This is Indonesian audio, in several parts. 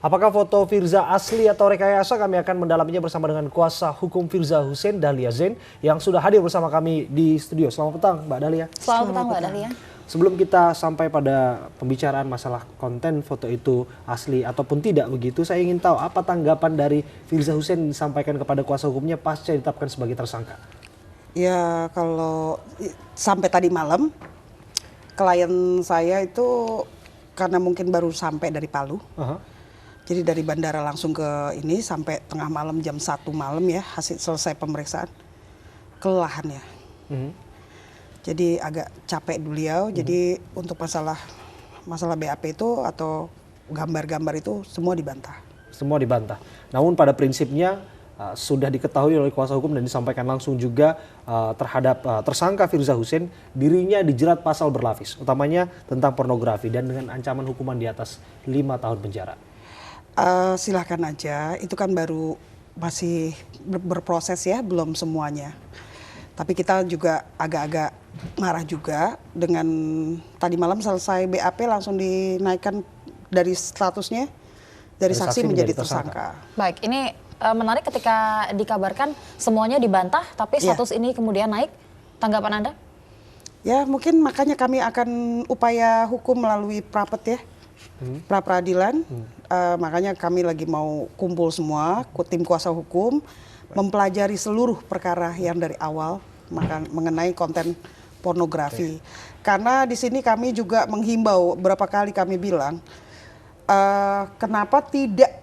Apakah foto Firza asli atau rekayasa? Kami akan mendalaminya bersama dengan kuasa hukum Firza Hussein, Dahlia Zain, yang sudah hadir bersama kami di studio. Selamat petang, Mbak Dahlia. Selamat petang, Mbak Dahlia. Sebelum kita sampai pada pembicaraan masalah konten foto itu asli ataupun tidak begitu, saya ingin tahu apa tanggapan dari Firza Hussein yang disampaikan kepada kuasa hukumnya pasca ditetapkan sebagai tersangka. Ya, kalau sampai tadi malam, klien saya itu karena mungkin baru sampai dari Palu. Jadi dari bandara langsung ke ini sampai tengah malam jam 1 malam ya, hasil selesai pemeriksaan. Kelelahan ya. Jadi agak capek beliau. Jadi untuk masalah BAP itu atau gambar-gambar itu semua dibantah. Semua dibantah. Namun pada prinsipnya sudah diketahui oleh kuasa hukum dan disampaikan langsung juga terhadap tersangka Firza Hussein, dirinya dijerat pasal berlapis, utamanya tentang pornografi dan dengan ancaman hukuman di atas 5 tahun penjara. Silahkan aja, itu kan baru masih berproses ya, belum semuanya. Tapi kita juga agak-agak marah juga dengan tadi malam selesai BAP langsung dinaikkan dari statusnya dari saksi menjadi tersangka. Baik, ini menarik ketika dikabarkan semuanya dibantah, tapi status ini kemudian naik. Tanggapan Anda? Ya mungkin makanya kami akan upaya hukum melalui prapet ya, pra peradilan. Makanya kami lagi mau kumpul semua, tim kuasa hukum, mempelajari seluruh perkara yang dari awal mengenai konten pornografi. Karena di sini kami juga menghimbau, berapa kali kami bilang, kenapa tidak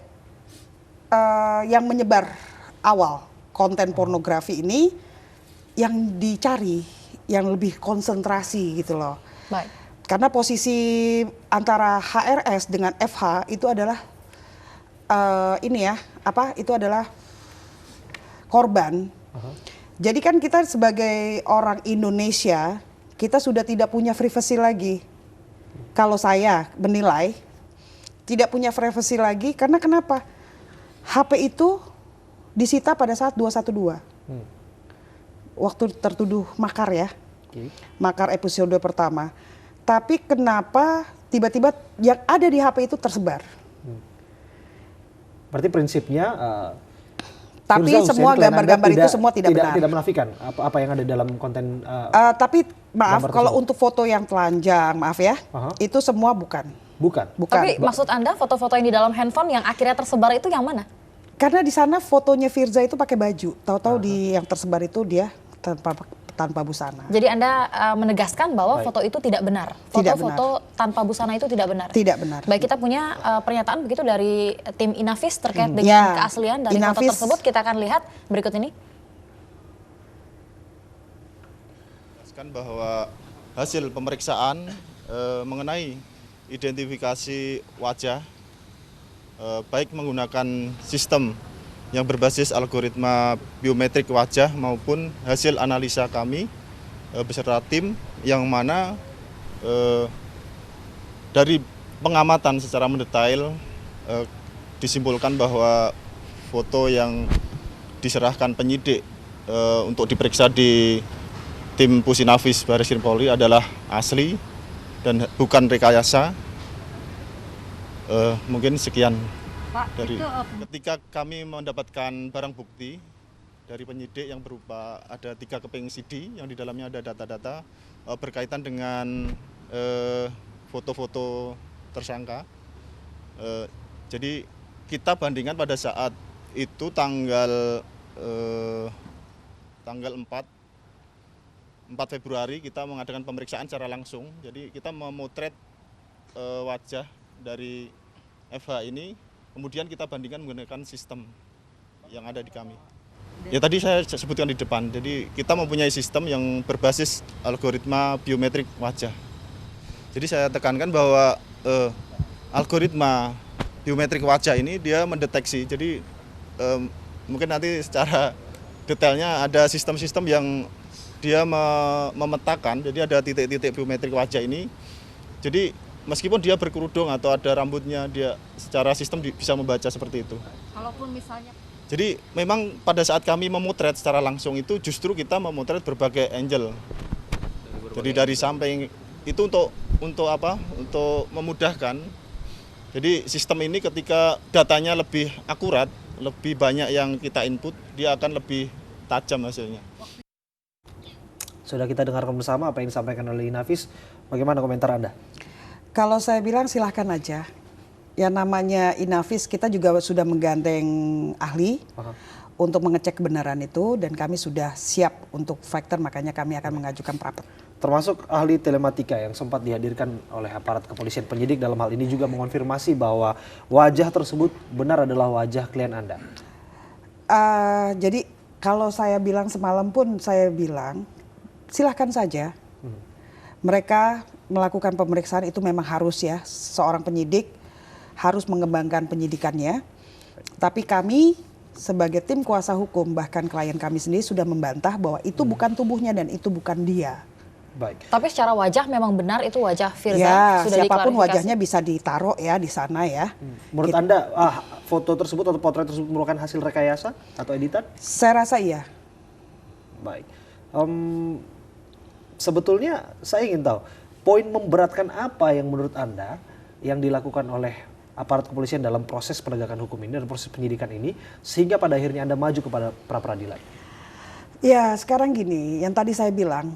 yang menyebar awal konten pornografi ini yang dicari, yang lebih konsentrasi gitu loh. Baik. Karena posisi antara HRS dengan FH itu adalah itu adalah korban. Jadi kan kita sebagai orang Indonesia, kita sudah tidak punya privasi lagi. Kalau saya menilai tidak punya privasi lagi karena kenapa? HP itu disita pada saat 212. Waktu tertuduh makar ya. Makar episode pertama. Tapi kenapa tiba-tiba yang ada di HP itu tersebar? Berarti prinsipnya tapi semua gambar-gambar itu semua tidak benar. Tidak menafikan apa yang ada dalam konten. Tapi maaf kalau untuk foto yang telanjang, maaf ya, itu semua bukan. Bukan. Tapi maksud Anda foto-foto yang di dalam handphone yang akhirnya tersebar itu yang mana? Karena di sana fotonya Firza itu pakai baju. Tahu-tahu di yang tersebar itu dia tanpa busana. Jadi Anda menegaskan bahwa foto itu tidak benar. Foto-foto tanpa busana itu tidak benar. Tidak benar. Baik, kita punya pernyataan begitu dari tim Inavis terkait dengan keaslian dari foto tersebut. Kita akan lihat berikut ini. Bahwa hasil pemeriksaan mengenai identifikasi wajah baik menggunakan sistem yang berbasis algoritma biometrik wajah maupun hasil analisa kami beserta tim yang mana dari pengamatan secara mendetail disimpulkan bahwa foto yang diserahkan penyidik untuk diperiksa di tim Pusinavis Barreskrim Polri adalah asli dan bukan rekayasa. Mungkin sekian. Pak, dari ketika kami mendapatkan barang bukti dari penyidik yang berupa ada 3 keping CD yang di dalamnya ada data-data berkaitan dengan foto-foto tersangka. Jadi kita bandingkan pada saat itu tanggal 4 Februari kita mengadakan pemeriksaan secara langsung. Jadi kita memotret wajah dari FH ini, kemudian kita bandingkan menggunakan sistem yang ada di kami. Ya tadi saya sebutkan di depan, jadi kita mempunyai sistem yang berbasis algoritma biometrik wajah. Jadi saya tekankan bahwa algoritma biometrik wajah ini dia mendeteksi, jadi mungkin nanti secara detailnya ada sistem-sistem yang dia memetakan, jadi ada titik-titik biometrik wajah ini. Jadi meskipun dia berkerudung atau ada rambutnya, dia secara sistem bisa membaca seperti itu. Kalaupun misalnya. Jadi memang pada saat kami memotret secara langsung itu justru kita memotret berbagai angle. Jadi dari samping itu untuk apa? Untuk memudahkan Jadi sistem ini ketika datanya lebih akurat, lebih banyak yang kita input, dia akan lebih tajam hasilnya. Sudah kita dengarkan bersama apa yang disampaikan oleh Inavis. Bagaimana komentar Anda? Kalau saya bilang silahkan aja. Yang namanya Inavis kita juga sudah menggandeng ahli untuk mengecek kebenaran itu dan kami sudah siap untuk faktor, makanya kami akan mengajukan pra-peradilan. Termasuk ahli telematika yang sempat dihadirkan oleh aparat kepolisian. Penyidik dalam hal ini juga mengonfirmasi bahwa wajah tersebut benar adalah wajah klien Anda. Jadi kalau saya bilang semalam pun saya bilang silahkan saja. Mereka melakukan pemeriksaan itu memang harus ya, seorang penyidik harus mengembangkan penyidikannya. Tapi kami sebagai tim kuasa hukum, bahkan klien kami sendiri sudah membantah bahwa itu bukan tubuhnya dan itu bukan dia. Baik. Tapi secara wajah memang benar itu wajah Firza. Ya, Sudah siapapun diklarifikasi. wajahnya bisa ditaruh ya di sana ya. Menurut Anda foto tersebut atau potret tersebut merupakan hasil rekayasa atau editan? Saya rasa iya. Baik. Sebetulnya saya ingin tahu poin memberatkan apa yang menurut Anda yang dilakukan oleh aparat kepolisian dalam proses penegakan hukum ini, dalam proses penyidikan ini, sehingga pada akhirnya Anda maju kepada pra-peradilan? Ya sekarang gini, yang tadi saya bilang,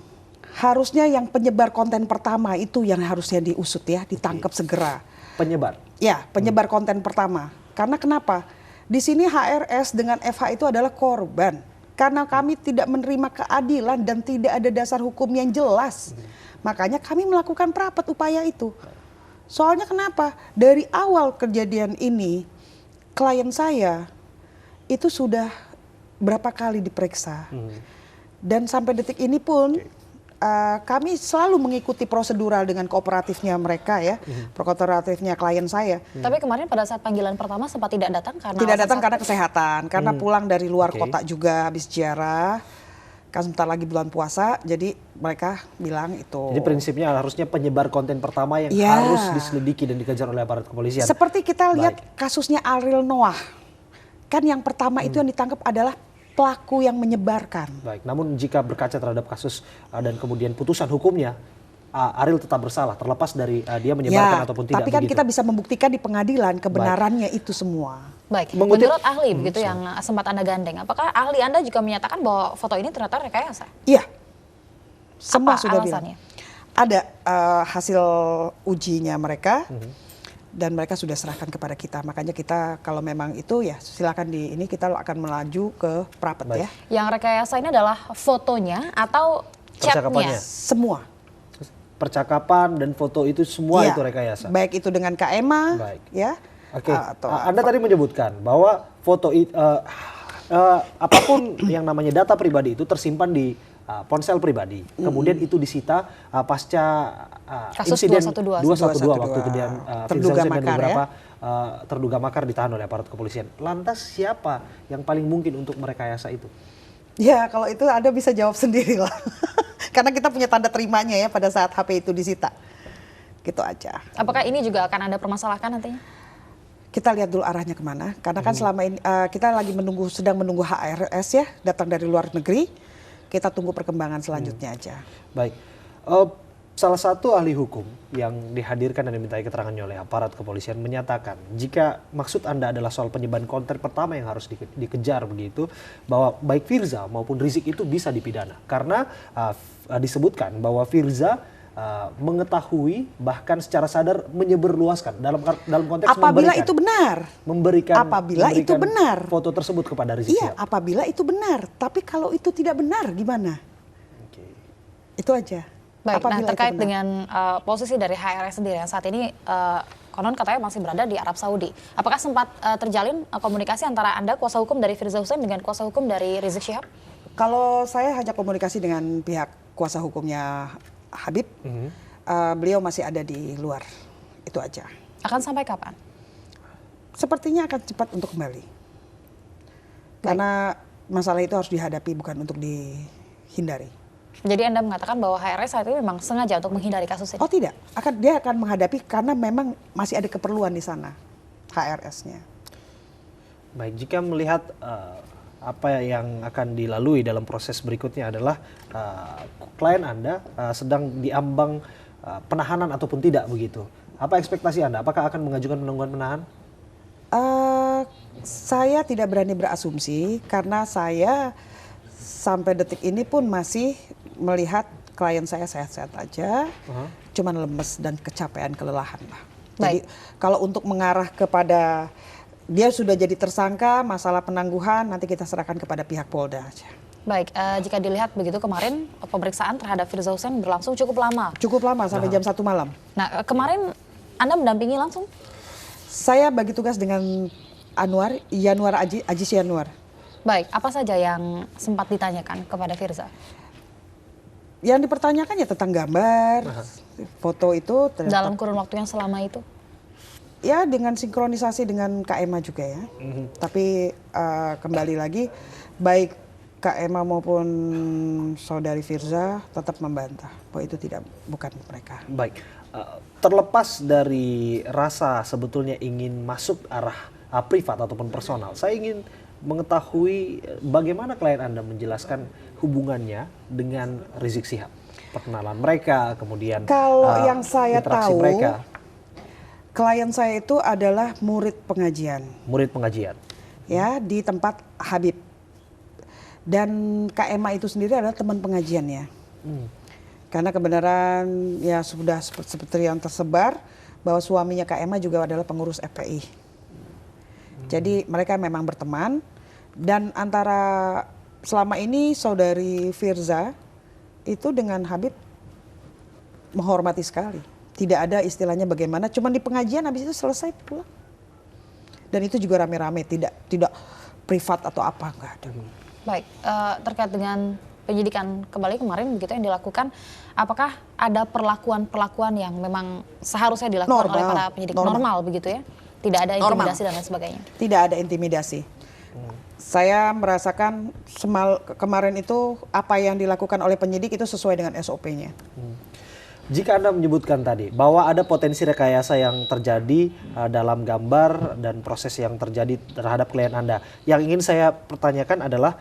harusnya yang penyebar konten pertama itu yang harusnya diusut ya, ditangkap segera. Penyebar? Ya, penyebar konten pertama. Karena kenapa? Di sini HRS dengan FH itu adalah korban. Karena kami tidak menerima keadilan dan tidak ada dasar hukum yang jelas. Makanya kami melakukan pra-pet upaya itu. Soalnya kenapa? Dari awal kejadian ini, klien saya itu sudah berapa kali diperiksa. Dan sampai detik ini pun kami selalu mengikuti prosedural dengan kooperatifnya mereka ya, kooperatifnya klien saya. Tapi kemarin pada saat panggilan pertama sempat tidak datang karena Tidak alasan datang karena sakit. kesehatan, karena pulang dari luar kota juga habis ziarah. Kan sebentar lagi bulan puasa, jadi mereka bilang itu. Jadi prinsipnya harusnya penyebar konten pertama yang Ya. harus diselidiki dan dikejar oleh aparat kepolisian. Seperti kita lihat Baik. kasusnya Ariel Noah. Kan yang pertama itu yang ditangkap adalah pelaku yang menyebarkan. Baik, namun jika berkaca terhadap kasus dan kemudian putusan hukumnya, Ariel tetap bersalah terlepas dari dia menyebarkan ataupun tidak. Tapi kan begitu. kita bisa membuktikan di pengadilan kebenarannya itu semua. Baik, Mengutip- menurut ahli begitu yang sempat Anda gandeng, apakah ahli Anda juga menyatakan bahwa foto ini ternyata rekayasa? Iya, semua Apa sudah alasannya? bilang. Ada hasil ujinya mereka dan mereka sudah serahkan kepada kita. Makanya kita kalau memang itu ya silakan di ini kita akan melaju ke pra-pet Baik. ya. Yang rekayasa ini adalah fotonya atau Percakapannya. chatnya? Semua. Percakapan dan foto itu semua Iya. itu rekayasa. Baik itu dengan Kak Emma Baik. ya. Oke, atau Anda tadi menyebutkan bahwa foto apapun yang namanya data pribadi itu tersimpan di ponsel pribadi. Kemudian itu disita pasca Kasus insiden 212. 212 waktu itu dan Terduga Firza Hussein dan makar, beberapa terduga makar ditahan oleh aparat kepolisian. Lantas siapa yang paling mungkin untuk merekayasa itu? Ya kalau itu Anda bisa jawab sendiri lah. Karena kita punya tanda terimanya ya pada saat HP itu disita. Gitu aja. Apakah ini juga akan Anda permasalahkan nantinya? Kita lihat dulu arahnya kemana. Karena kan selama ini kita lagi sedang menunggu HRS ya datang dari luar negeri. Kita tunggu perkembangan selanjutnya aja. Baik, salah satu ahli hukum yang dihadirkan dan dimintai keterangannya oleh aparat kepolisian menyatakan jika maksud Anda adalah soal penyebaran konten pertama yang harus dikejar begitu, bahwa baik Firza maupun Rizik itu bisa dipidana karena disebutkan bahwa Firza mengetahui bahkan secara sadar menyebarluaskan dalam konteks Apabila itu benar. Apabila itu benar. foto tersebut kepada Rizik Iya, Sihab. apabila itu benar. Tapi kalau itu tidak benar gimana? Oke. Itu aja. Baik, Apabila nah itu terkait benar. dengan posisi dari HRS sendiri yang saat ini konon katanya masih berada di Arab Saudi. Apakah sempat terjalin komunikasi antara Anda, kuasa hukum dari Firza Hussein dengan kuasa hukum dari Rizik Syihab? Kalau saya hanya komunikasi dengan pihak kuasa hukumnya Habib, beliau masih ada di luar. Itu aja. Akan sampai kapan? Sepertinya akan cepat untuk kembali. Karena masalah itu harus dihadapi bukan untuk dihindari. Jadi Anda mengatakan bahwa HRS saat ini memang sengaja untuk menghindari kasus ini? Oh tidak, dia akan menghadapi karena memang masih ada keperluan di sana HRS-nya. Baik, jika melihat apa yang akan dilalui dalam proses berikutnya adalah klien Anda sedang diambang penahanan ataupun tidak begitu. Apa ekspektasi Anda? Apakah akan mengajukan penangguhan penahanan? Saya tidak berani berasumsi karena saya sampai detik ini pun masih melihat klien saya sehat-sehat aja, cuman lemes dan kecapean, kelelahan lah. Jadi kalau untuk mengarah kepada dia sudah jadi tersangka, masalah penangguhan nanti kita serahkan kepada pihak Polda aja. Baik, jika dilihat begitu kemarin pemeriksaan terhadap Firza Hussein berlangsung cukup lama. Cukup lama sampai jam 1 malam. Nah, kemarin Anda mendampingi langsung? Saya bagi tugas dengan Ajis Yanuar. Baik, apa saja yang sempat ditanyakan kepada Firza? Yang dipertanyakan ya tentang gambar, foto itu. Dalam kurun waktu yang selama itu? Ya dengan sinkronisasi dengan Kak Emma juga ya. Tapi kembali lagi, baik Kak Emma maupun saudari Firza tetap membantah bahwa itu bukan mereka. Baik, terlepas dari rasa sebetulnya ingin masuk arah privat ataupun personal, saya ingin mengetahui bagaimana klien Anda menjelaskan hubungannya dengan Rizik Syihab, perkenalan mereka, kemudian kalau yang saya interaksi tahu, mereka. Klien saya itu adalah murid pengajian. Murid pengajian. Ya, di tempat Habib. Dan Kak Emma itu sendiri adalah teman pengajiannya. Karena kebenaran ya sudah seperti yang tersebar bahwa suaminya Kak Emma juga adalah pengurus FPI. Jadi mereka memang berteman dan antara selama ini saudari Firza itu dengan Habib menghormati sekali. Tidak ada istilahnya bagaimana, cuma di pengajian habis itu selesai pulang. Dan itu juga rame-rame, tidak privat atau apa, enggak ada. Baik, terkait dengan penyidikan kembali kemarin begitu yang dilakukan, apakah ada perlakuan yang memang seharusnya dilakukan oleh para penyidik normal begitu ya? Tidak ada intimidasi dan lain sebagainya? Tidak ada intimidasi. Saya merasakan kemarin itu apa yang dilakukan oleh penyidik itu sesuai dengan SOP-nya. Jika Anda menyebutkan tadi bahwa ada potensi rekayasa yang terjadi dalam gambar dan proses yang terjadi terhadap klien Anda, yang ingin saya pertanyakan adalah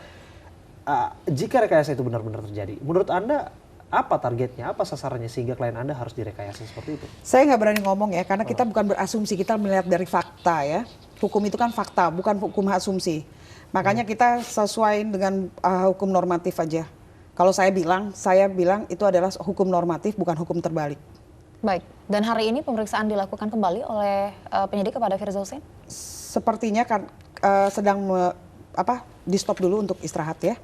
jika rekayasa itu benar-benar terjadi, menurut Anda apa targetnya, apa sasarannya sehingga klien Anda harus direkayasa seperti itu? Saya nggak berani ngomong ya, karena kita bukan berasumsi, kita melihat dari fakta ya. Hukum itu kan fakta, bukan hukum asumsi. Makanya kita sesuai dengan hukum normatif aja. Kalau saya bilang itu adalah hukum normatif, bukan hukum terbalik. Baik, dan hari ini pemeriksaan dilakukan kembali oleh penyidik kepada Firza Hussein? Sepertinya kan sedang di stop dulu untuk istirahat ya.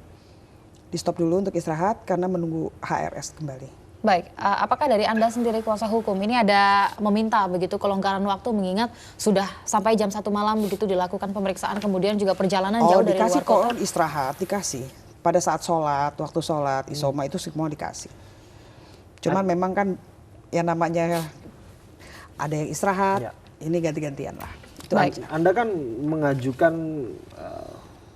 Di stop dulu untuk istirahat karena menunggu HRS kembali. Baik, apakah dari Anda sendiri kuasa hukum ini ada meminta begitu kelonggaran waktu mengingat sudah sampai jam 1 malam begitu dilakukan pemeriksaan, kemudian juga perjalanan jauh dari luar kota? Dikasih kok istirahat, dikasih. Pada saat sholat, waktu sholat, isoma itu semua dikasih. Cuman memang kan yang namanya ada yang istirahat, ini ganti-gantian lah. Itu baik. aja. Anda kan mengajukan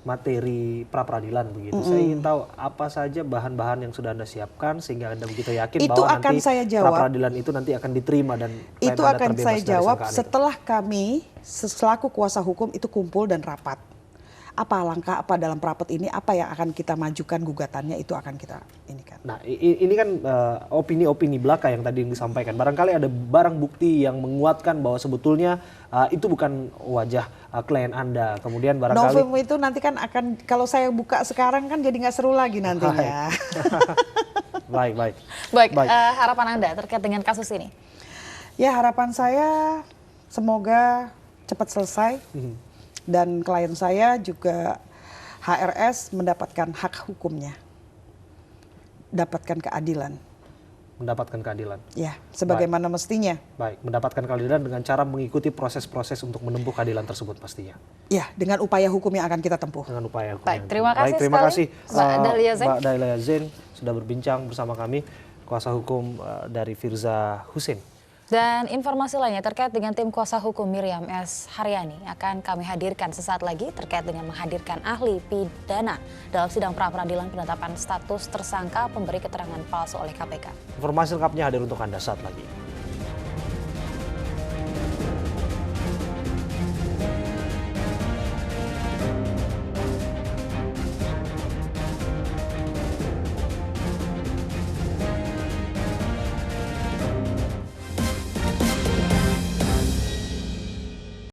materi pra-peradilan begitu. Saya ingin tahu apa saja bahan-bahan yang sudah Anda siapkan sehingga Anda begitu yakin itu bahwa akan nanti saya jawab, pra-peradilan itu nanti akan diterima dan itu akan saya jawab setelah kami selaku kuasa hukum itu kumpul dan rapat. Apa langkah apa dalam rapat ini, apa yang akan kita majukan gugatannya itu akan kita ini kan. Nah ini kan opini-opini belaka yang tadi disampaikan. Barangkali ada barang bukti yang menguatkan bahwa sebetulnya itu bukan wajah klien Anda. Kemudian barangkali Novum itu nanti kan akan, kalau saya buka sekarang kan jadi nggak seru lagi nantinya. Baik. Harapan Anda terkait dengan kasus ini? Ya harapan saya semoga cepat selesai. Dan klien saya juga HRS mendapatkan hak hukumnya, dapatkan keadilan. Mendapatkan keadilan. Ya, sebagaimana mestinya. Baik, mendapatkan keadilan dengan cara mengikuti proses-proses untuk menempuh keadilan tersebut pastinya. Ya, dengan upaya hukum yang akan kita tempuh. Dengan upaya hukum. Baik, terima kasih terima kasih Mbak Dahlia Zain. Mbak Dahlia Zain sudah berbincang bersama kami, kuasa hukum dari Firza Hussein. Dan informasi lainnya terkait dengan tim kuasa hukum Miriam S. Haryani akan kami hadirkan sesaat lagi terkait dengan menghadirkan ahli pidana dalam sidang pra-peradilan penetapan status tersangka pemberi keterangan palsu oleh KPK. Informasi lengkapnya hadir untuk Anda saat lagi.